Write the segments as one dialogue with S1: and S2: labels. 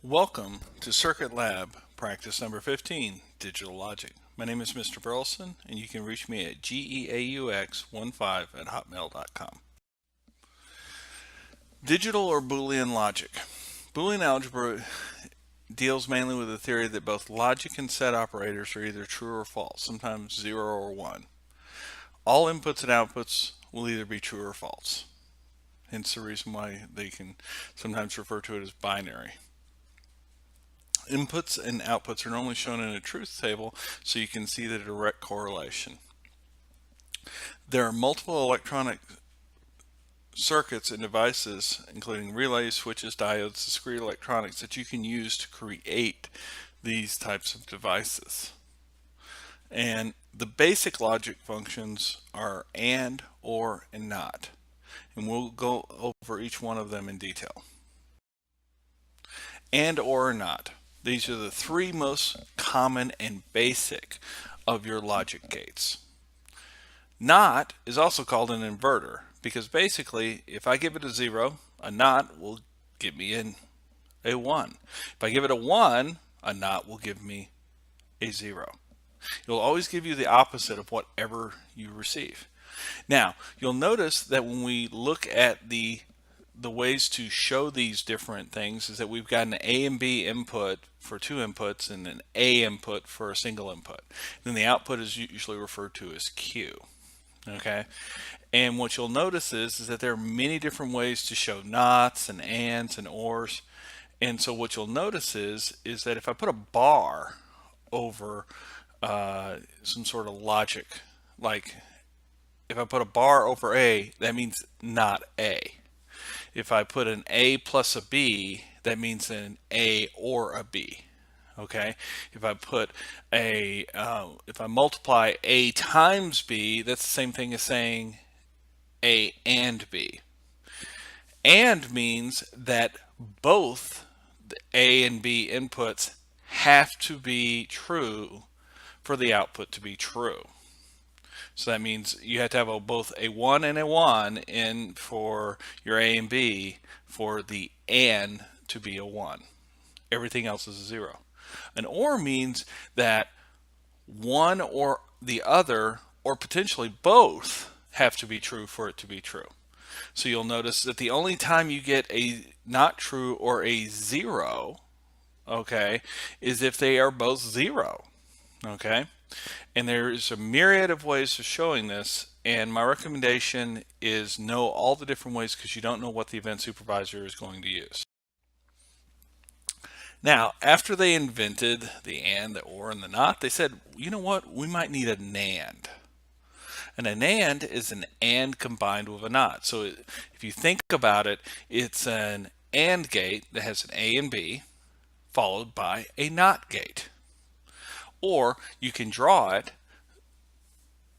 S1: Welcome to Circuit Lab, practice number 15, Digital Logic. My name is Mr. Burleson, and you can reach me at geaux15@hotmail.com. Digital or Boolean logic. Boolean algebra deals mainly with the theory that both logic and set operators are either true or false, sometimes 0 or 1. All inputs and outputs will either be true or false. Hence the reason why they can sometimes refer to it as binary. Inputs and outputs are normally shown in a truth table so you can see the direct correlation. There are multiple electronic circuits and devices, including relays, switches, diodes, discrete electronics, that you can use to create these types of devices. And the basic logic functions are AND, OR, and NOT. And we'll go over each one of them in detail. AND, OR, or NOT. These are the three most common and basic of your logic gates. NOT is also called an inverter because basically if I give it a 0, a NOT will give me a 1. If I give it a 1, a NOT will give me a 0. It will always give you the opposite of whatever you receive. Now, you'll notice that when we look at the ways to show these different things is that we've got an A and B input for two inputs and an A input for a single input. Then the output is usually referred to as Q. Okay, and what you'll notice is that there are many different ways to show NOTs and ANDs and ORs. And so what you'll notice is that if I put a bar over some sort of logic, like if I put a bar over A, that means not A. If I put an A plus a B, that means an A or a B. Okay. If I put if I multiply A times B, that's the same thing as saying A and B. And means that both the A and B inputs have to be true for the output to be true. So that means you have to have both a 1 and a 1 in for your A and B for the AND to be a 1. Everything else is a 0. An OR means that one or the other, or potentially both, have to be true for it to be true. So you'll notice that the only time you get a not true or a 0, okay, is if they are both 0. Okay. And there's a myriad of ways of showing this, and my recommendation is know all the different ways because you don't know what the event supervisor is going to use. Now, after they invented the AND, the OR, and the NOT, they said, you know what, we might need a NAND. And a NAND is an AND combined with a NOT. So if you think about it, it's an AND gate that has an A and B followed by a NOT gate. Or you can draw it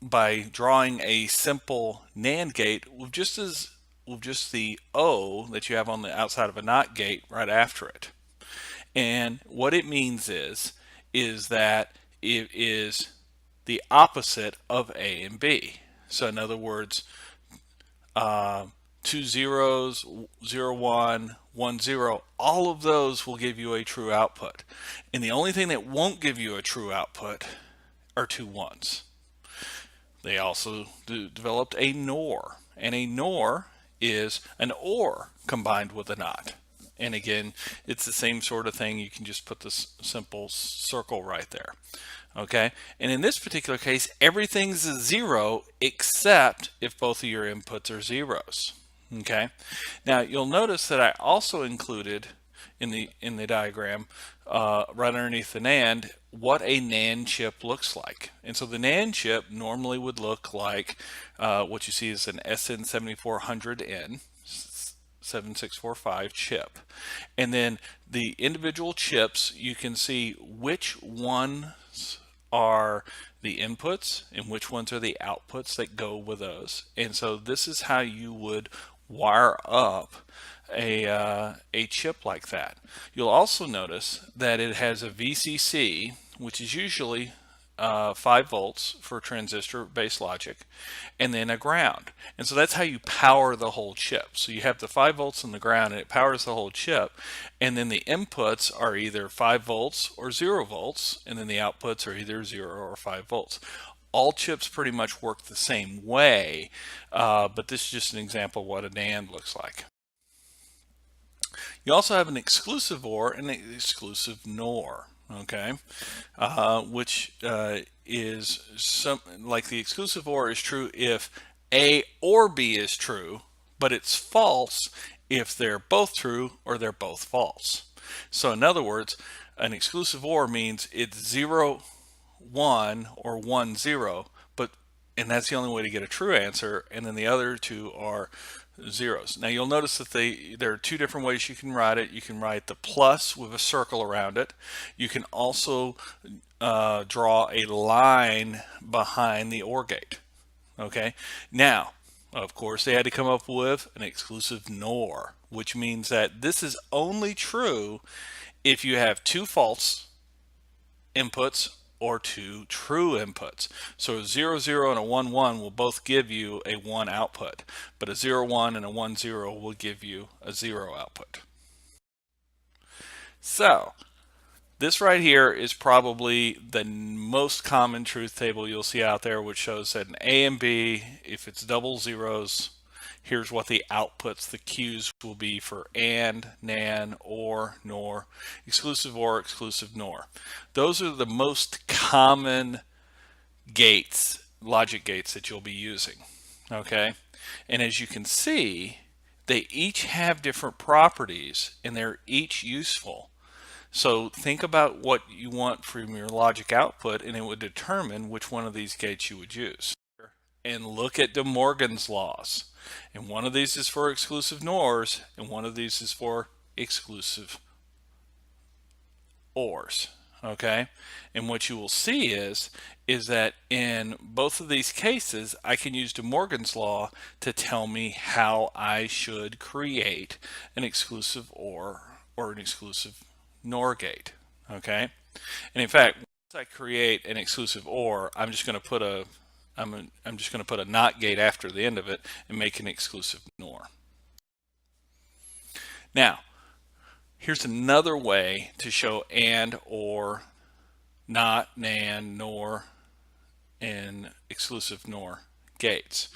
S1: by drawing a simple NAND gate with just the O that you have on the outside of a NOT gate right after it. And what it means is that it is the opposite of A and B. So in other words, 2 zeros, 0, 1, 1, 0, all of those will give you a true output. And the only thing that won't give you a true output are 2 1s. They also developed a NOR. And a NOR is an OR combined with a NOT. And again, it's the same sort of thing. You can just put this simple circle right there. Okay, and in this particular case, everything's a 0 except if both of your inputs are zeros. Okay, now you'll notice that I also included in the diagram right underneath the NAND what a NAND chip looks like. And so the NAND chip normally would look like what you see is an SN7400N 7645 chip, and then the individual chips, you can see which ones are the inputs and which ones are the outputs that go with those. And so this is how you would wire up a chip like that. You'll also notice that it has a VCC, which is usually 5 volts for transistor based logic, and then a ground. And so that's how you power the whole chip. So you have the 5 volts in the ground and it powers the whole chip, and then the inputs are either 5 volts or 0 volts, and then the outputs are either 0 or 5 volts. All chips pretty much work the same way, but this is just an example of what a NAND looks like. You also have an exclusive OR and an exclusive NOR, okay, which is some like the exclusive OR is true if A or B is true, but it's false if they're both true or they're both false. So in other words, an exclusive OR means it's 0 1 or 1 0, and that's the only way to get a true answer, and then the other two are zeros. Now you'll notice that there are two different ways you can write it. You can write the plus with a circle around it. You can also draw a line behind the OR gate. Okay, now of course they had to come up with an exclusive NOR, which means that this is only true if you have two false inputs or two true inputs. So a 0 0 and a 1 1 will both give you a 1 output, but a 0 1 and a 1 0 will give you a 0 output. So this right here is probably the most common truth table you'll see out there, which shows that an A and B, if it's double zeros, here's what the outputs, the Q's, will be for AND, NAND, OR, NOR, exclusive OR, exclusive NOR. Those are the most common gates, logic gates, that you'll be using. Okay, and as you can see, they each have different properties and they're each useful. So think about what you want from your logic output, and it would determine which one of these gates you would use. And look at De Morgan's laws. And one of these is for exclusive NORs, and one of these is for exclusive ORs. Okay? And what you will see is that in both of these cases, I can use De Morgan's law to tell me how I should create an exclusive OR or an exclusive NOR gate. Okay? And in fact, once I create an exclusive OR, I'm just going to put a NOT gate after the end of it and make an exclusive NOR. Now, here's another way to show AND, OR, NOT, NAND, NOR, and exclusive NOR gates.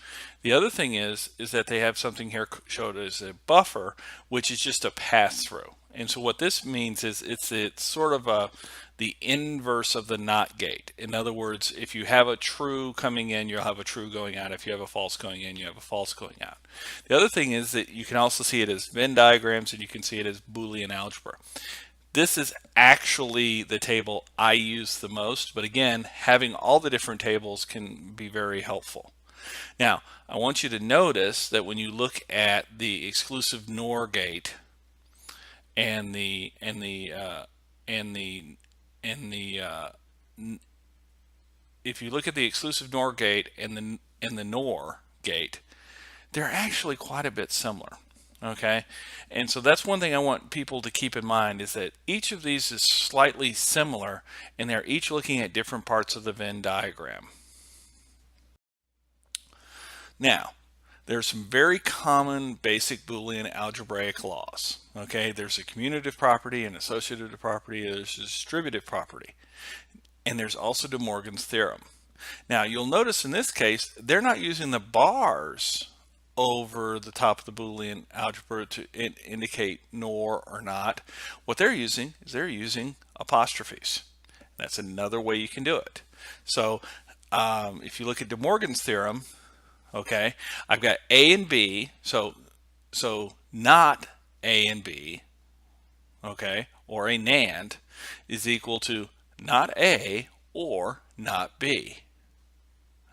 S1: The other thing is that they have something here showed as a buffer, which is just a pass-through. And so what this means is it's sort of the inverse of the NOT gate. In other words, if you have a true coming in, you'll have a true going out. If you have a false going in, you have a false going out. The other thing is that you can also see it as Venn diagrams, and you can see it as Boolean algebra. This is actually the table I use the most, but again, having all the different tables can be very helpful. Now, I want you to notice that when you look at the exclusive NOR gate and if you look at the exclusive NOR gate and the NOR gate, they're actually quite a bit similar. Okay, and so that's one thing I want people to keep in mind, is that each of these is slightly similar and they're each looking at different parts of the Venn diagram. Now, there's some very common basic Boolean algebraic laws. Okay, there's a commutative property, an associative property, there's a distributive property, and there's also De Morgan's theorem. Now, you'll notice in this case, they're not using the bars over the top of the Boolean algebra to indicate NOR or not. What they're using is apostrophes. That's another way you can do it. So if you look at De Morgan's theorem, okay, I've got A and B, so not A and B, okay, or a NAND is equal to not A or not B.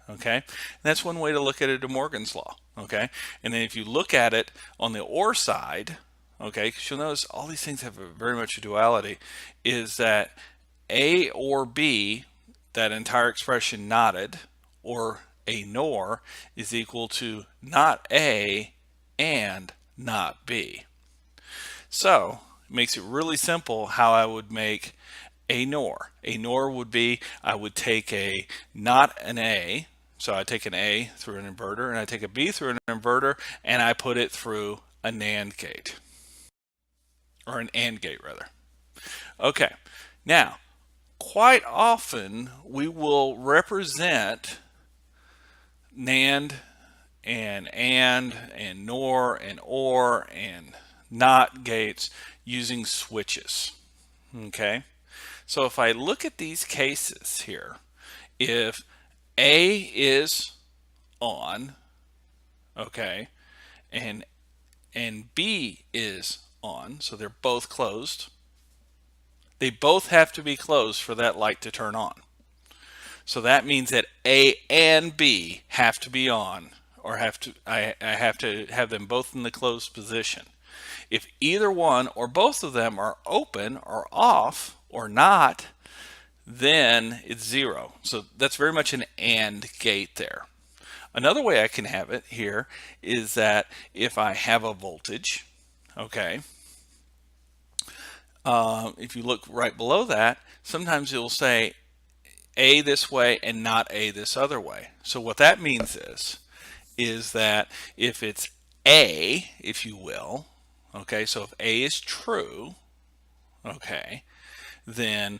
S1: Okay, and that's one way to look at a De Morgan's law. Okay, and then if you look at it on the OR side, okay, because you'll notice all these things have very much a duality, is that A or B, that entire expression knotted, or a NOR, is equal to not A and not B. So it makes it really simple how I would make a NOR. A NOR would be, I would take a not an A, so I take an A through an inverter, and I take a B through an inverter, and I put it through a NAND gate, or an AND gate rather. Okay, now quite often we will represent NAND and NOR and OR and NOT gates using switches. Okay, so if I look at these cases here, if A is on, okay, and B is on, so they're both closed, they both have to be closed for that light to turn on. So that means that A and B have to be on, or I have to have them both in the closed position. If either one or both of them are open or off or not, then it's 0. So that's very much an AND gate there. Another way I can have it here is that if I have a voltage, okay, if you look right below that, sometimes it'll say A this way and not A this other way. So what that means is that if it's A, if you will, okay, so if A is true, okay, then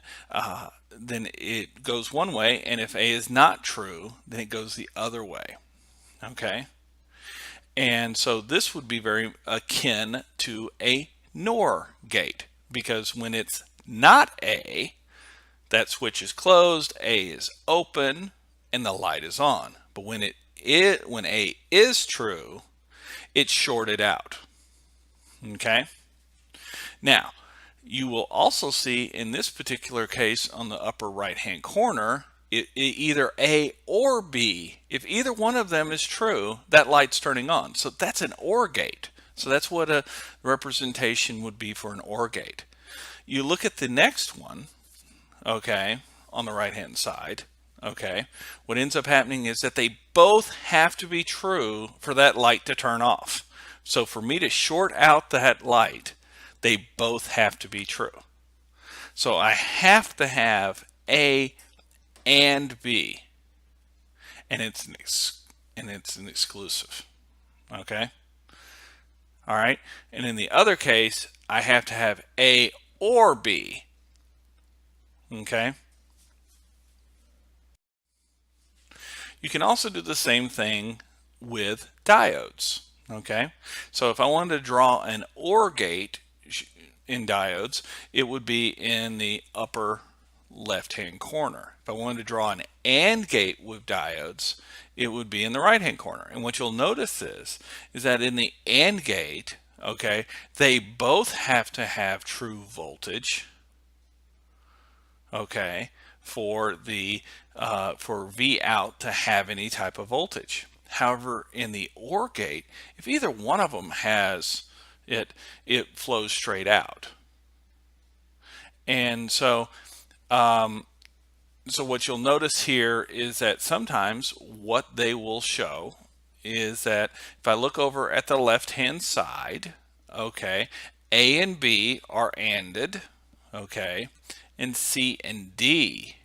S1: it goes one way, and if A is not true, then it goes the other way, okay? And so this would be very akin to a NOR gate, because when it's not A, that switch is closed, A is open, and the light is on. But when A is true, it's shorted out. Okay? Now, you will also see in this particular case on the upper right hand corner, either A or B. If either one of them is true, that light's turning on. So that's an OR gate. So that's what a representation would be for an OR gate. You look at the next one, okay, on the right hand side, okay, what ends up happening is that they both have to be true for that light to turn off. So for me to short out that light, they both have to be true. So I have to have A and B, and it's an exclusive. Okay, all right, and in the other case I have to have A or B. Okay, you can also do the same thing with diodes. Okay, so if I wanted to draw an OR gate in diodes, it would be in the upper left hand corner. If I wanted to draw an AND gate with diodes, it would be in the right hand corner. And what you'll notice is that in the AND gate, okay, they both have to have true voltage, okay, for the for V out to have any type of voltage. However, in the OR gate, if either one of them has it flows straight out. And so so what you'll notice here is that sometimes what they will show is that if I look over at the left hand side, okay, A and B are ANDed, okay, and C and D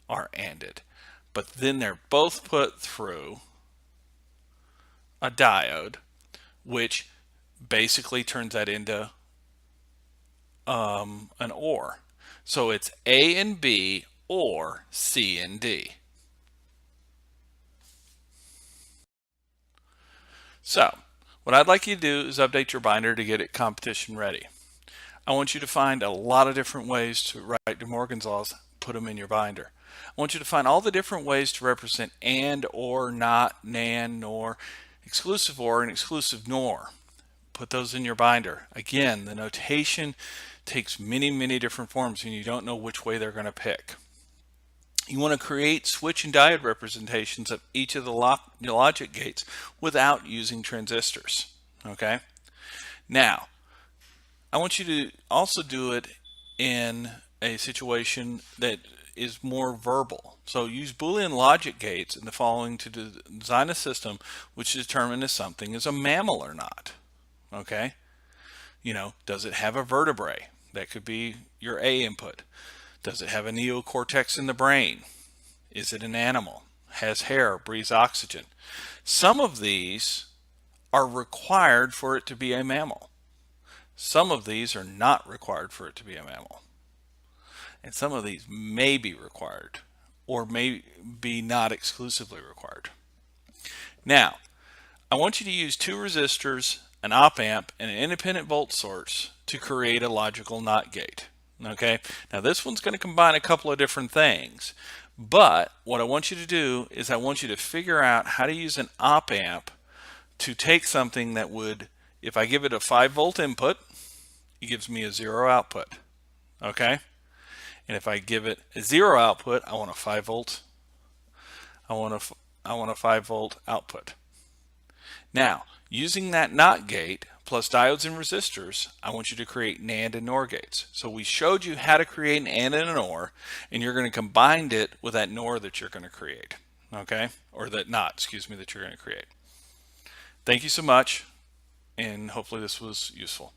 S1: are ANDed, but then they're both put through a diode, which basically turns that into an OR. So it's A and B or C and D. So what I'd like you to do is update your binder to get it competition ready. I want you to find a lot of different ways to write De Morgan's laws, put them in your binder. I want you to find all the different ways to represent AND, OR, NOT, NAND, NOR, exclusive OR, and exclusive NOR. Put those in your binder. Again, the notation takes many different forms and you don't know which way they're going to pick. You want to create switch and diode representations of each of the logic gates without using transistors. Okay? Now, I want you to also do it in a situation that is more verbal. So use Boolean logic gates in the following to design a system which determine if something is a mammal or not. Okay? You know, does it have a vertebrae? That could be your A input. Does it have a neocortex in the brain? Is it an animal? Has hair, breathes oxygen? Some of these are required for it to be a mammal. Some of these are not required for it to be a mammal. And some of these may be required or may be not exclusively required. Now, I want you to use two resistors, an op amp, and an independent volt source to create a logical NOT gate. Okay, now this one's going to combine a couple of different things, but what I want you to do is I want you to figure out how to use an op amp to take something that would, if I give it a 5-volt input, it gives me a 0 output. Okay, and if I give it a 0 output, I want a 5-volt. I want a 5-volt output. Now, using that NOT gate plus diodes and resistors, I want you to create NAND and NOR gates. So we showed you how to create an AND and a NOR, and you're going to combine it with that NOR that you're going to create. Okay? Or that NOT, excuse me, that you're going to create. Thank you so much, and hopefully this was useful.